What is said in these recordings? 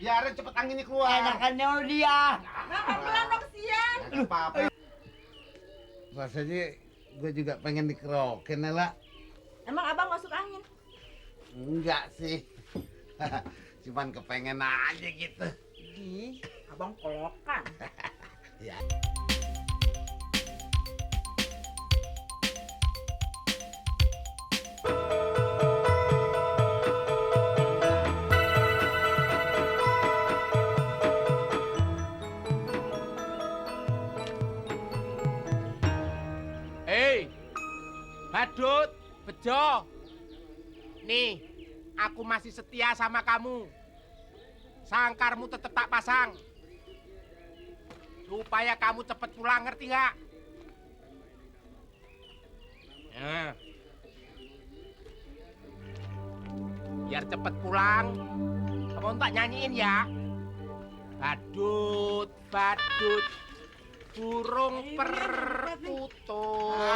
Biarin cepet anginnya keluar. Enakannya dia. Pelan dong sian. Nggak apa-apa. Rasanya gue juga pengen dikerokin, Nela. Emang abang masuk angin? Enggak sih. Cuman kepengen aja gitu. Di, abang kolokan. Ya. Hei, Badut, Bejo. Nih, aku masih setia sama kamu. Sangkarmu tetap tak pasang. Supaya kamu cepet pulang, ngerti nggak? Nah. Biar cepet pulang, kamu tak nyanyiin ya. Badut, badut, burung perkutut.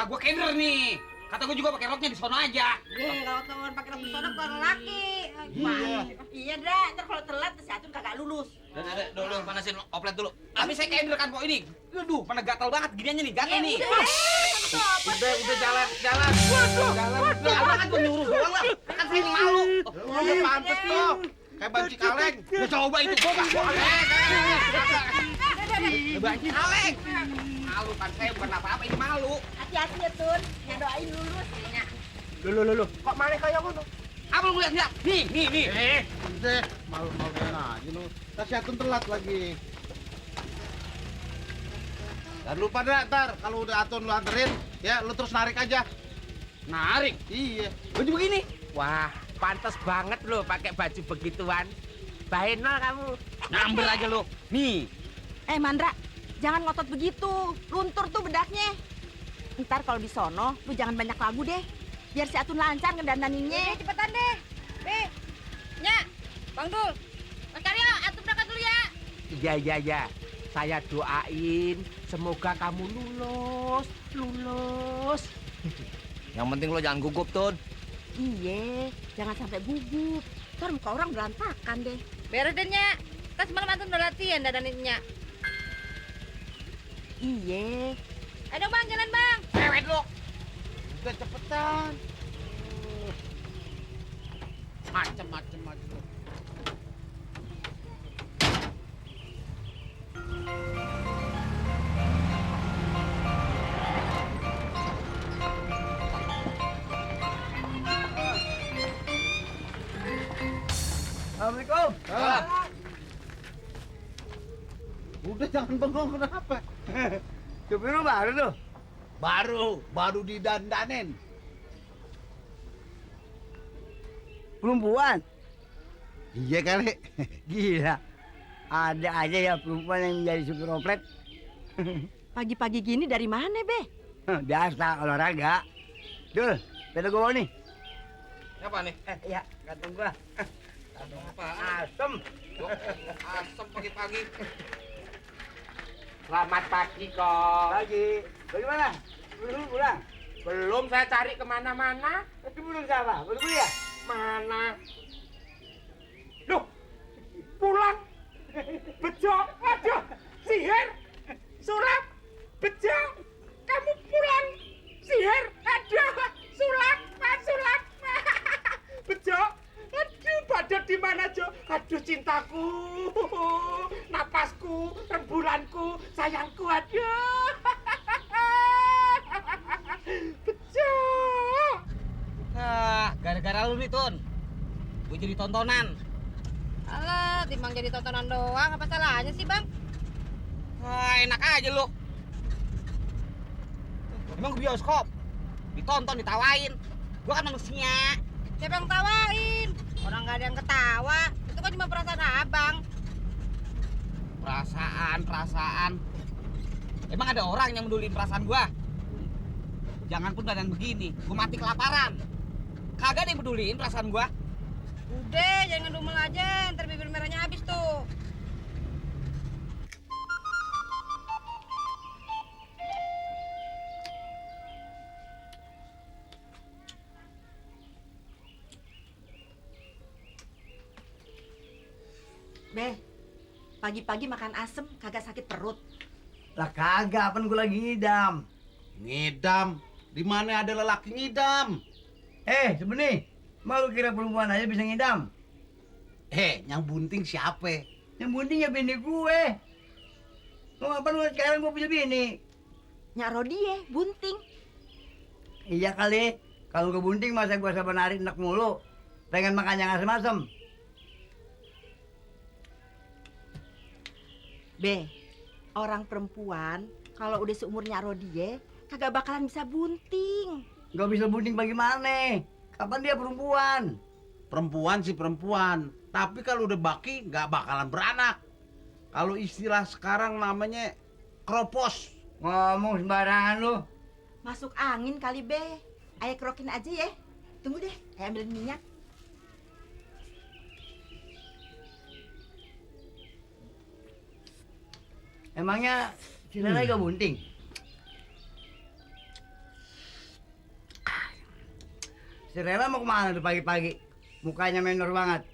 Gua keder nih. Kata gua juga pakai roknya di sono aja. Kalau teman pakai rambut sono kalau laki. Iya. Iya dah, ntar kalau telat si Atun kagak lulus. Dan dulu panasin oplet dulu. Tapi saya keder kan kok ini. Aduh, mana gatal banget giniannya nih, gatal nih. Udah jalan. Waduh, Jalan. abang kan tuh nyuruh doang lah. Kan saya yang malu. Lu udah pantes tuh. Kayak banci kaleng. Udah coba itu gua enggak boleh. Banci kaleng. Malu kan saya bukan apa-apa, ini malu. Hati-hati ya Tun, yang doain lulus. Loh. Kok malah kayak ngono? Apa lu lihat enggak? Nih. Udah, malu-maluin aja lu. Kasih Atun telat lagi. Dan lupa dah, ntar kalau udah Atun lu anterin, ya lu terus narik aja. Narik. Iya. Baju begini. Wah, pantas banget lo pakai baju begituan. Bahenol kamu. Nyamber aja lu. Nih. Mandra, jangan ngotot begitu. Luntur tuh bedaknya. Ntar kalau di sono, lu jangan banyak lagu deh. Biar si Atun lancar ngedandaninnya. Cepetan deh. Nya, Bang Dul. Mas Karyo, Atun berangkat dulu ya. Iya. Saya doain semoga kamu lulus. Yang penting lo jangan gugup, Tun. Iya, jangan sampai gugup. Ntar muka orang berantakan deh. Beres deh, Nya. Kan semalam Atun udah latihan dadaninnya. Iya. Ayo dong, Bang, jalan, Bang. Cewek lo. Udah cepetan. Macem-macem aja lu. Assalamualaikum. Udah jangan bengong, kenapa? Supir lu baru tuh. Baru didandanin. Perempuan. Iya kali. Gila. Ada aja ya perempuan yang menjadi supir oplet. Pagi-pagi gini dari mana, Be? Biasa olahraga. Dul, sepeda gua bawa nih. Siapa nih? Ya, kantong gua. Aduh, apa? Asem. Asem pagi-pagi. Selamat pagi, kok. Pagi. Bagaimana? Belum pulang? Belum, saya cari kemana-mana. Tapi belum siapa? Belum kuliah? Mana? Loh, pulang. Bejo, aduh, sihir, sulap, bejo, kamu pulang. Sihir, aduh, sulap, bejo, aduh, badut di mana, Jo? Aduh, cintaku, napasku, rembulanku, sayangku, aduh. Bejo. Gara-gara lu nih, Tun. Gue jadi tontonan. Alah, timbang jadi tontonan doang. Apa salahnya sih, Bang? Enak aja lu. Emang gue bioskop. Ditonton, ditawain. Gue kan manusia. Siapa yang tawain? Orang nggak ada yang ketawa. Itu kan cuma perasaan abang. Perasaan. Emang ada orang yang peduli perasaan gua? Jangan pun badan begini, gua mati kelaparan. Kagak ada yang peduliin perasaan gua. Udah, jangan ngedumel aja. Ntar bibir merahnya habis tuh. Be, pagi-pagi makan asem kagak sakit perut. Lah kagak, kan gue lagi ngidam. Ngidam. Di mana ada lelaki ngidam? Sebenernya, mau kira perempuan aja bisa ngidam? Yang bunting siapa? Yang bunting ya bini gue. Mau apa lu sekarang gue punya bini? Nyak Rodi ya, bunting. Iya kali, kalau gue bunting masa gue sabar narik enak mulu. Pengen makan yang asem-asem. Be, orang perempuan kalau udah seumurnya Rodi ya, kagak bakalan bisa bunting. Gak bisa bunting bagaimana? Kapan dia perempuan? Perempuan sih perempuan. Tapi kalau udah baki nggak bakalan beranak. Kalau istilah sekarang namanya kropos. Ngomong sembarangan lu. Masuk angin kali Be. Ayah kerokin aja ya. Tunggu deh, ayah ambilin minyak. Emangnya si Lala gak bunting? Si Rela mau kemana tuh pagi-pagi? Mukanya menor banget.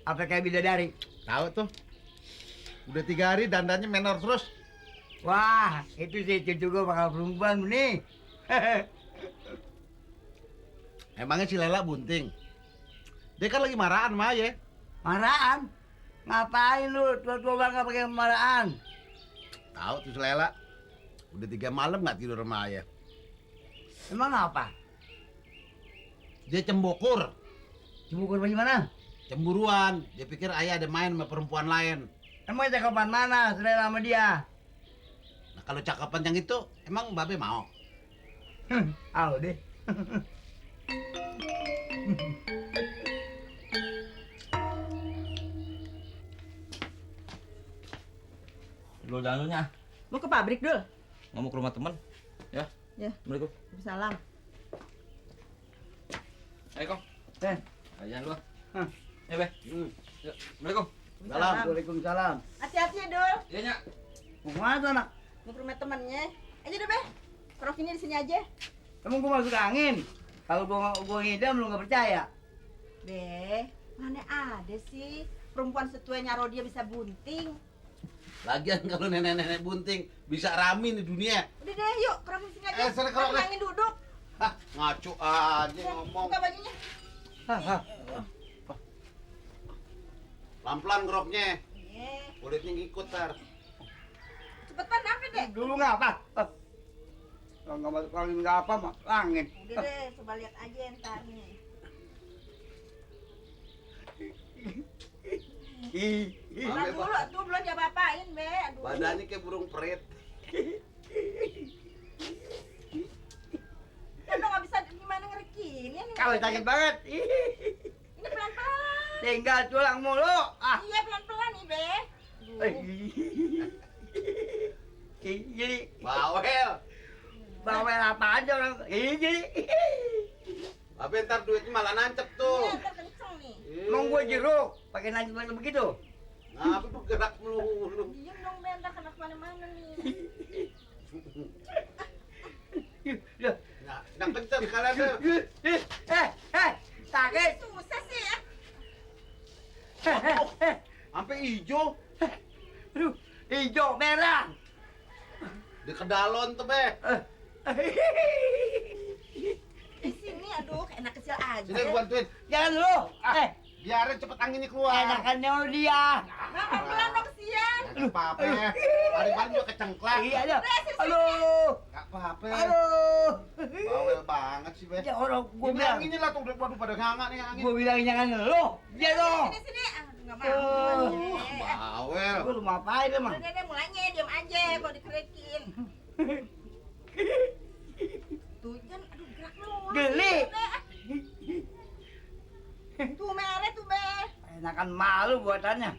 Apa kayak bidadari? Tahu tuh. Udah 3 hari dandannya menor terus. Wah, itu sih cucu gue bakal perempuan nih. Emangnya si Lela bunting? Dia kan lagi marahan sama Ayah. Marahan? Ngapain lu? Tua-tua banget pakai marahan. Tahu tuh si Lela. Udah 3 malam nggak tidur sama Ayah. Emang apa? Dia cembokur. Cibukur bagaimana? Cemburuan. Dia pikir Ayah ada main sama perempuan lain. Emang cakapan mana si Rela sama dia? Nah kalau cakapan yang itu, emang Babe mau? Au deh. Dulu dalunya. Mau ke pabrik dul? Mau ke rumah teman. Ya. Ya. Assalamualaikum. Salam. Ayo, Kong. Ayan lu. Hah. Ya, Be. Yuk. Assalamualaikum. Salam. Waalaikumsalam. Hati-hati ya dul. Iya, Nya. Mau kemana tuh anak? Mau ke rumah temennya. Ayo deh Be. Kerokinnya di sini aja. Emang gua masuk angin? Kalau gua ngidam lu nggak percaya? Be, mana ada sih perempuan setuanya Rodia bisa bunting. Lagian kalau nenek-nenek bunting bisa rame di dunia. Udah deh, yuk kerokin sini aja. Sana kerok deh. Angin duduk. Hah, ngaco aja Ya, ngomong. buka bajunya. Pelan-pelan geroknya. Iya. Kulitnya ngikut tar. Cepetan apa deh? Dulu nggak apa? Kalau nggak masuk angin nggak apa mah angin. Udah deh, coba lihat aja ntar nih. Pelan dulu, tuh belum apa-apain, Be. Aduh. Badannya kayak burung perit. Kan lo nggak bisa gimana ngerekinin. Kalau sakit banget. Ini pelan-pelan. Tinggal tulang mulu. Iya, pelan-pelan nih, Be. Jadi Bawel. bawel apa aja orang. Jadi Tapi ntar duitnya malah nancep tuh. Iya, ntar kenceng nih. emang gua jeruk pakai nanya begitu. Nah, tapi bergerak melulu. Diem dong, Be. Ntar kena kemana-mana nih. Nah, yang kenceng kalian tuh. Sakit. Susah sih ya. Sampai hijau. Aduh, hijau merah. Di kedalon tuh, Be. Di sini, aduh, kayak anak kecil aja. Sini gua bantuin. Jangan dulu. Biarin cepet anginnya keluar. Enakannya dia. Nah, pelan dong, kesian. Gak apa-apa. Paling-paling juga kecengklak. Iya aja. Aduh. Gak apa-apa. Aduh. Bawel banget sih, Be. Ya orang gua Ini bilang. anginnya lah tuh, waduh pada nganga nih angin. Gua bilang jangan lu. Dia dong. Sini, sini. Aduh, nggak Oh. mau. Bawel. Gua lu ngapain emang? Udah deh, mulainya diam aja kalau dikerekin. Tuh, kan, aduh, gerak lu. Geli. Tuh, merah tuh, Be. Enakan malu buatannya.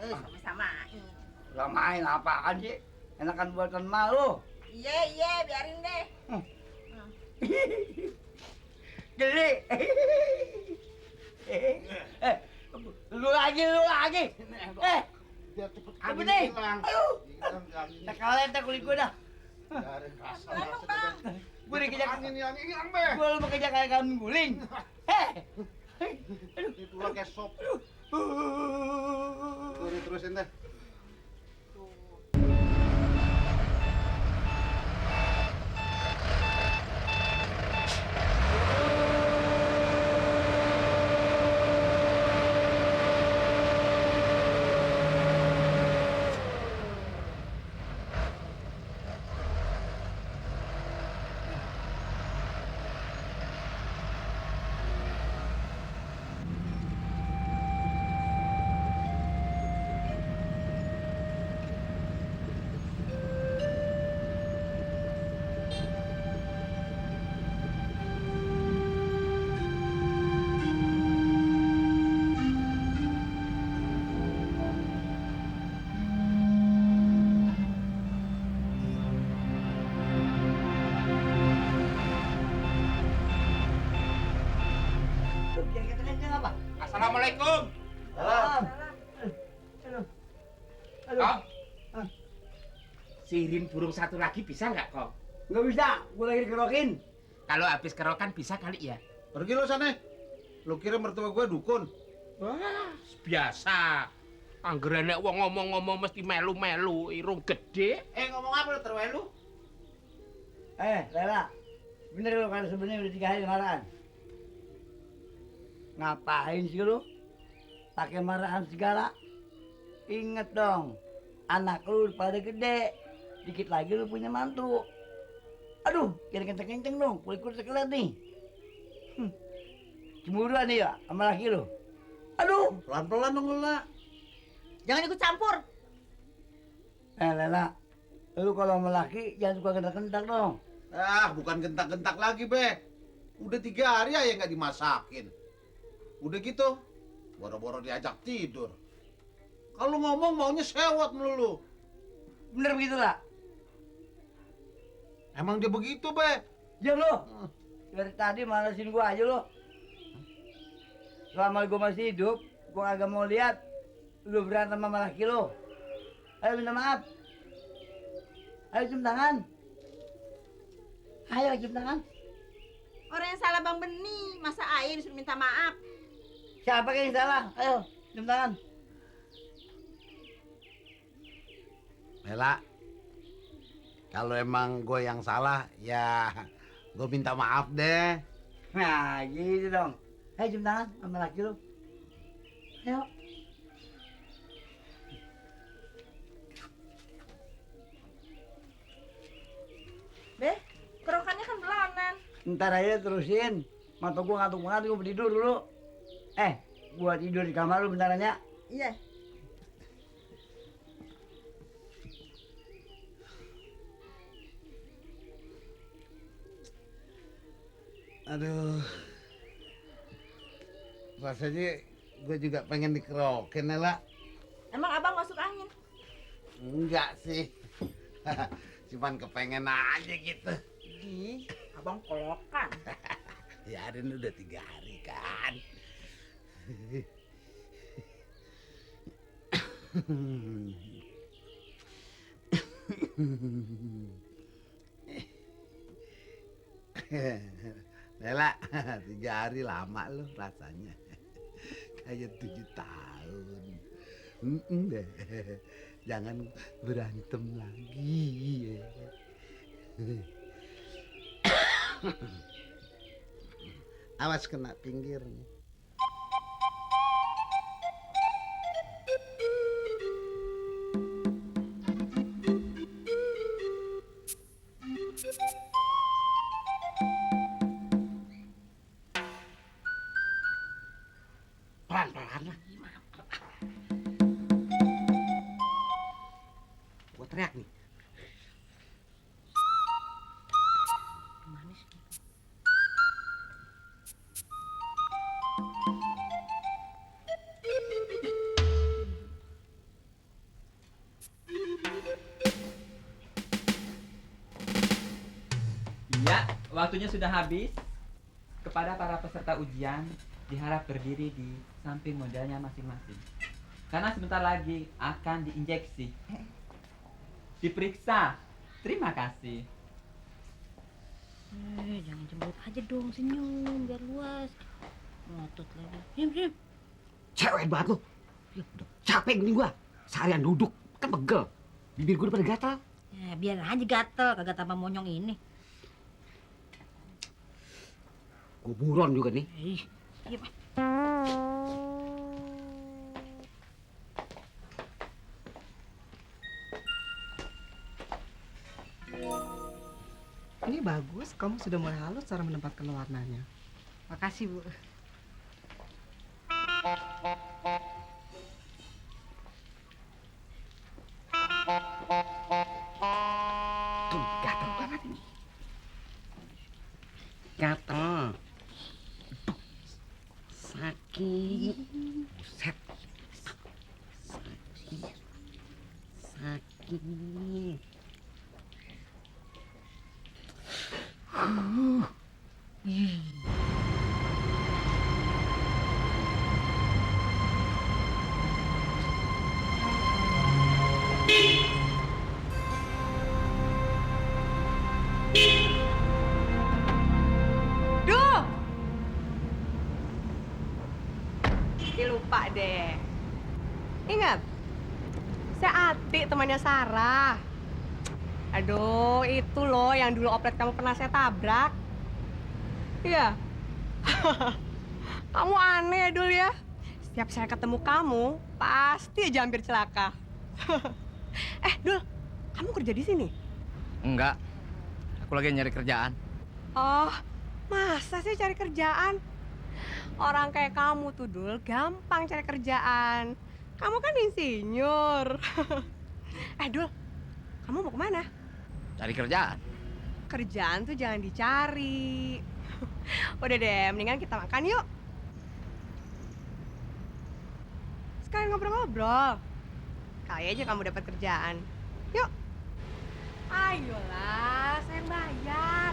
Sama-samain. Gak main apaan sih? Enakan buatan malu. Iya, iya, biarin deh. Geli. Lu lagi. Biar cepet Apa angin nih? hilang. Ayo. Hilang anginnya. Tak kalian tak kulit gua dah. Biarin rasa. Pelan dong, Bang. Gua dikejar Angin yang hilang, Be. gua lu mau kejar kayak kambing guling. Itu lah kayak sop. Terusin deh. Yang kenceng apa? Assalamualaikum. Salam. Aduh. Aduh. Kong. Sirin burung satu lagi bisa nggak, Kong? Nggak bisa, gue lagi dikerokin. Kalau habis kerokan bisa kali ya? Pergi lu sana. Lu kira mertua gue dukun? Wah, biasa. Anggerane wong ngomong-ngomong mesti melu-melu, irung gede. Ngomong apa lu terwelu? lu? Lela, bener lo kalau sebenarnya udah 3 hari marahan. Ngapain sih lu? Pakai marahan segala. Ingat dong, anak lu pada gede. Dikit lagi lu punya mantu. Aduh, jangan kenceng-kenceng dong, kulit-kulit sekelet nih. Cemburuan nih ya sama laki lu. Aduh, Pelan-pelan dong lu, Lah. Jangan ikut campur. Lela, lu kalau sama laki jangan suka gentak-gentak dong. Bukan gentak-gentak lagi, Be. Udah 3 hari aja nggak dimasakin. Udah gitu, boro-boro diajak tidur. Kalau ngomong maunya sewot melulu. Bener begitu lah. Emang dia begitu, Be? Diam lu. Dari tadi malesin gua aja lu. Selama gua masih hidup, gua kagak mau lihat lu berantem sama laki lu. Ayo minta maaf. Ayo cium tangan. Ayo cium tangan. Orang yang salah Bang Beni, masa ayah disuruh minta maaf? Siapa yang salah? Ayo cium tangan. Lela, kalau emang gue yang salah, ya gue minta maaf deh. Nah, gitu dong. Ayo cium tangan sama laki lu. Ayo. Beh, kerokannya kan belanan. Ntar aja terusin. Mata gua ngantuk banget, gua tidur dulu. Gua tidur di kamar lu bentaran ya. Iya. Aduh, rasanya gue juga pengen dikerokin, Lela. Emang abang masuk angin? Enggak sih, cuman kepengen aja gitu. Ih, abang kolokan. Ya, Aden udah 3 hari kan. Lela, 3 hari lama loh rasanya. Kayak 7 tahun. Deh. Jangan berantem lagi. Awas kena pinggirnya. Pelan-pelan lah. Gua teriak nih. Gimana sih? Iya, waktunya sudah habis. Kepada para peserta ujian, diharap berdiri di samping modelnya masing-masing. Karena sebentar lagi akan diinjeksi. Diperiksa. Terima kasih. Jangan cemberut aja dong, senyum biar luas. Ngotot lagi. Diam. Cewek banget lu. Ya, udah capek gini gua. Seharian duduk, kan pegel. Bibir gua udah pada gatal. Ya, biar aja gatel, kagak tambah monyong ini. Gua buron juga nih. Ih, iya, Pak. Ini bagus, kamu sudah mulai halus cara menempatkan warnanya. Makasih, Bu. Tuh, gatal banget ini. Gatal. Sakit. Buset. Sakit. Sakit. Duh! Lupa deh. Ingat, saya Ati, temannya Sarah. Aduh, itu loh yang dulu oplet kamu pernah saya tabrak. Iya. Kamu aneh ya, Dul ya. Setiap saya ketemu kamu, pasti aja hampir celaka. Dul, kamu kerja di sini? Enggak. Aku lagi nyari kerjaan. Oh, masa sih cari kerjaan? Orang kayak kamu tuh, Dul, gampang cari kerjaan. Kamu kan insinyur. Dul, kamu mau kemana? Cari kerjaan. Kerjaan tuh jangan dicari. Udah deh, mendingan kita makan yuk. Sekalian ngobrol-ngobrol. Kali aja kamu dapat kerjaan. Yuk. Ayolah, saya yang bayar.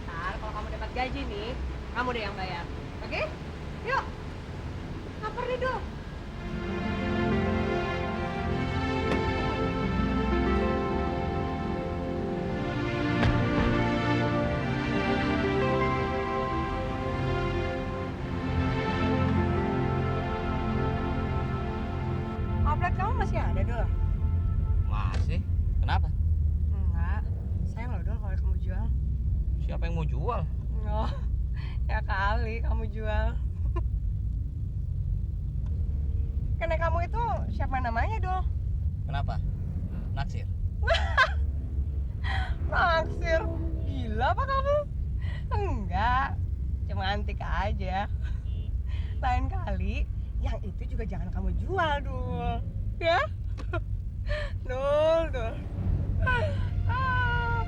Ntar kalau kamu dapat gaji nih, kamu deh yang bayar. Oke? Yuk. Lapar nih, Dul. Oplet kamu masih ada, Dul? Masih? Kenapa? Enggak. Sayang loh, Dul, kalau kamu jual. Siapa yang mau jual? Oh, ya kali kamu jual. Karena kamu itu siapa namanya, Dul? Kenapa? Naksir. Naksir. Gila apa kamu? Enggak. Cuma antik aja. Lain kali, yang itu juga jangan kamu jual, Dul. Ya? Dul, Dul. Ah.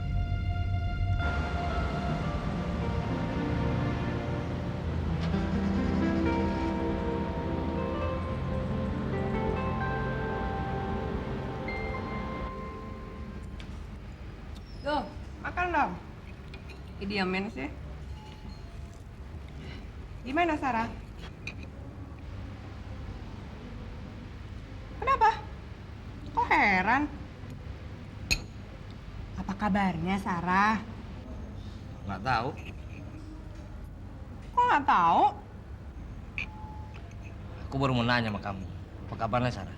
Tuh, makan dong. Diamin sih. Gimana, Sarah? Kenapa? Kok heran? Apa kabarnya, Sarah? Nggak tahu. Kok nggak tahu? Aku baru mau nanya sama kamu. Apa kabarnya Sarah?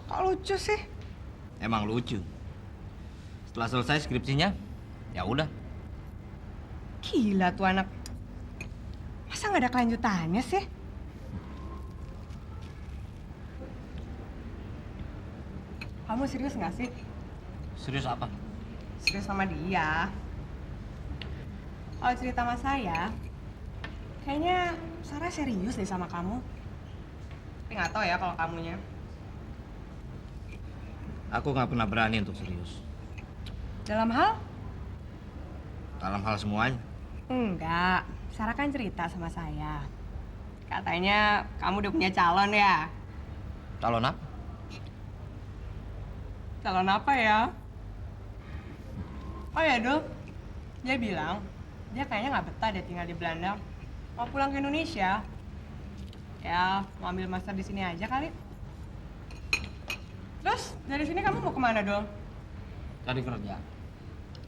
Kok lucu sih? Emang lucu. Setelah selesai skripsinya, ya udah. Gila tuh anak. Masa nggak ada kelanjutannya sih? Kamu serius nggak sih? Serius apa? Serius sama dia. Kalau cerita sama saya, kayaknya Sarah serius deh sama kamu. Tapi nggak tahu ya kalau kamunya. Aku nggak pernah berani untuk serius. Dalam hal? Dalam hal semuanya. Enggak. Sarah kan cerita sama saya. Katanya kamu udah punya calon ya? Calon apa? Calon apa ya? Oh ya, Dul. Dia bilang, dia kayaknya nggak betah dia tinggal di Belanda. Mau pulang ke Indonesia. Ya, mau ambil master di sini aja kali. Terus, dari sini kamu mau kemana, Dul? Cari kerja.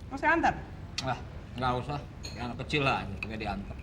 Mau saya antar? Wah, nggak usah. Ya, anak kecil lah, nggak diantar.